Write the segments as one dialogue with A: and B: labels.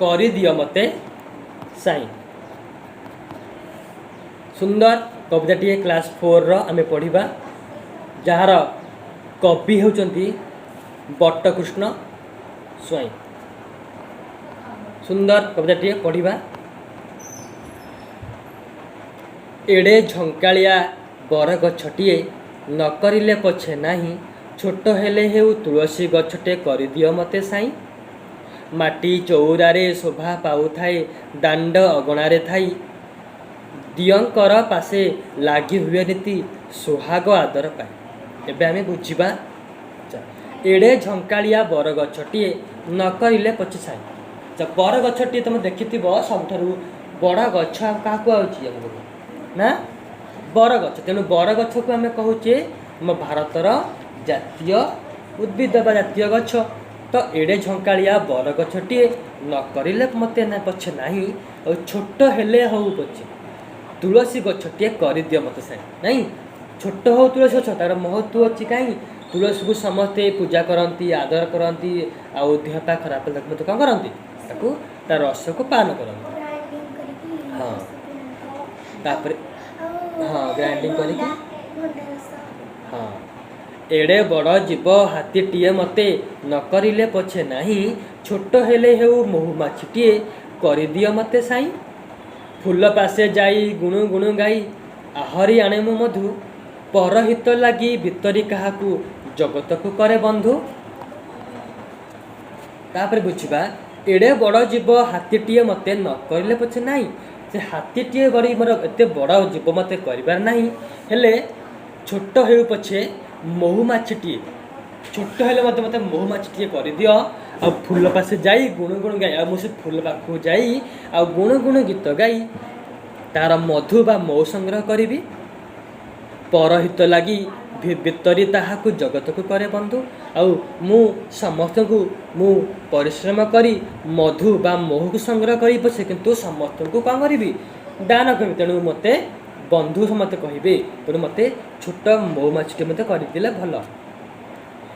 A: କରିଦିଅ ମତେ ସାଇଁ। ସୁନ୍ଦର କବିତାଟିଏ କ୍ଲାସ୍ 4 आमे पढ़िबा, जार कवि होउचंती बट्टकृष्ण स्वाई। सुंदर कविताटिए पढ़िबा। एड़े झंकालिया बर गछटिए न करिले पछे नाही, छोट हेले हेउ तुलसी गछटे करिदियो मते साई। माटी चौरारे शोभा पाउथाए दांड अगणारे थाई, दियंकर पासे लागी हुए नीति सुहाग आदर पाए। एबे आमे बुझिबा, एड़े झंकालिया बर गछटिए न करिले पछे साई। बर गछटिए तुम देखिथिबो सबठारु बड़ गछ काकु आउची हमको ना बर गछ। तेणु बर गछ को आमे कहूचे आम भारतर जातीय उद्भिद बा जातीय गछ। तो एड़े झंकालिया बर गछटिए न करिले मते ना पछे नाही, और छोट हेले हऊ पछे तुलसी गछटिए करिदियो मते साई। नहीं छोट हो तुलसी गछ तार महत्व अच्छी कहीं तुलसी को समस्ते पूजा करती आदर करती आउ देहपा खराब मत कौन करती ताकू तार रस को पान करती। हाँ तापर हाँ ग्राइंडिंग करके हाँ एड़े बड़ जीव हाथीटीए मते न करिले पछे नाही, छोट हेले हेउ महुमाछीटीए करिदियो मते साई। फूल पासे जाई गुणु गुणु गाई, आहरी आणे मु मधु परहित लागी भितरी काहाकू जगत को करे बंधु। तापर बुझिबा एड़े बड़ जीव हाथीटीए मते न करिले पछे नाही, से हाथीटीए गरी मोर एते बड़ जीव मते करिबार नाही, हेले छोट हेउ पछे महुमाछीटीए छोट हेले मते मते महुमाछीटीए करिदियो। आ फूल पासे जाई गुणु गुणु गाई, आ मुझे फूल पाखु जाई आ गुणु गुणु गीत गाई तार मधु बा मौ संग्रह करी, परहित लगी भितरी ताहाकू जगत को करे बंधु। आउ मु समस्त को मु परिश्रम करी मधु बा मोह को संग्रह करी पछे किंतु समस्त को कौन करी दान करी। तेणु मते बंधु समते कहे, तेणु मते छोट मौमाछीटे मते करदिले भल।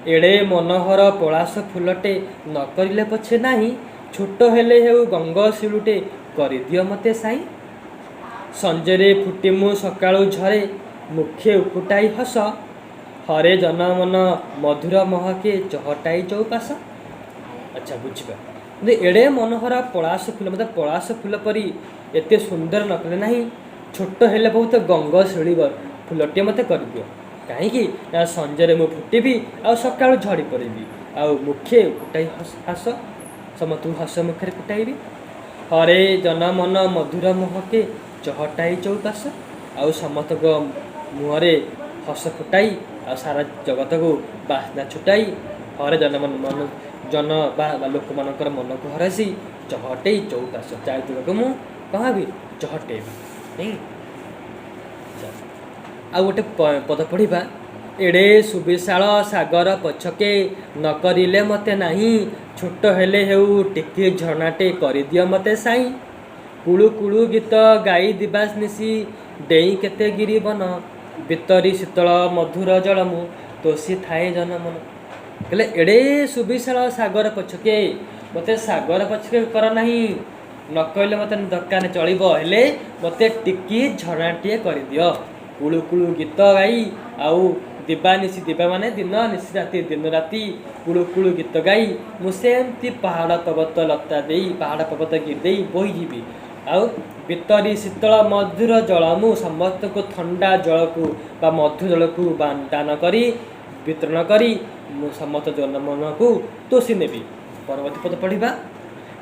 A: एड़े मनोहर पलाश फूलटे न करिले पछे नाही, छोट हेले हेउ गंग शिलुटे करिदियो मते साई। संजरे फुटिमु सकाळु झरे मुखे उकुटाई हस, हरे जन मन मधुर महके चहटाई चौपास। अच्छा बुझिबा एड़े मनोहर पलाश फूल मतलब पलाश फूल परी एते सुंदर न कले नाही, छोट हेले बहुत गंग शिली फूलटे मते करदियो। कहीं ना संजरे मु फुटबी आ सकाळु झड़ी पड़बी आ मुखे कुटाई हस समतु हस मुखे कुटाइबी। हरे जन मन मधुर महके चहटाई चौपास, आ समस्त मुहरे हस फुटाई आ सारा जगत को बास्ना छुटाई। हरे जन मन मन जन बा लोक मानकर मन को हरसी चहटे चौपास चारिदिग को मु कहबी चहटेबी नहीं। आ गोटे पद पढ़िबा, एड़े सुविशाल सागर पछके न करिले मते नाही, छोट हेले हेउ टिके झरनाटे करिदियो मते साई। कुळु कुळु गीत गाई दिबास निसी डेई केते गिरी बन, भितरी शीतल मधुर जलमु तोषी थाए जन मन। कहले एड़े सुविशाल सागर पछके मते सागर पछके कर नाही, न कहले मते दरकार चलिबो, हेले मते टिकी झरनाटे करिदियो। कुळु कुळु गीत गाई आउ दिबा निशी दिबा माने दिन निशी राति दिन राति कुळु कुळु गीत गाई मुसेमती पहाड़ पर्वत लता देई पहाड़ पर्वत गिर देई बोही जीवी। आउ भितरी शीतल मधुर जल मु समस्त को ठंडा जल को बा मधु जल को दान करी वितरण करी समस्त जन मन को तोषी नेबी। परवर्ती पद पढ़िबा,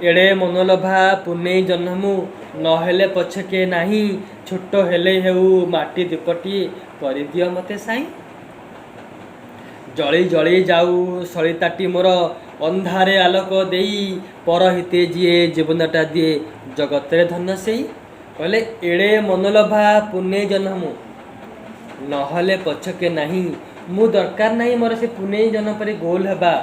A: एड़े मनोलभा पुनै जन्मु नहेले पछके नाही, छोट हेले हेउ माटी दीपटी करिदियो मते साई। जली जली जाऊ सलिताटी मोर अंधारे आलोक देई, परहिते जिए जीवनटा दिए जगतरे धन सेई। कहले एड़े मनोलभा पुनै जन्मु नहले पछके नाही, मु दरकार नाही मोर से पुनै जन्म पर गोल हेबा,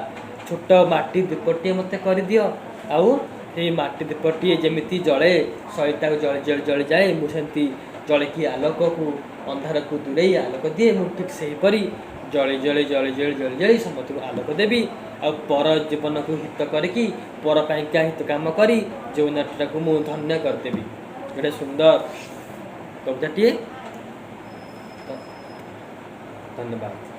A: छोट माटी दीपटी मते करिदियो। आउ ये माटी दीपटी जमीती जले सलिता जल जल जल जाए मुझे जलिकी आलोक को अंधार को दूरे आलोक दिए, मुझे ठीक से परी जली जली जली जली जली जली समस्त को आलोक देवी। आ पर जीवन को हित करके पर पाइका हित काम करी जीवनटा को मु धन्य करदेवी। गोटे सुंदर कविताटीए। धन्यवाद।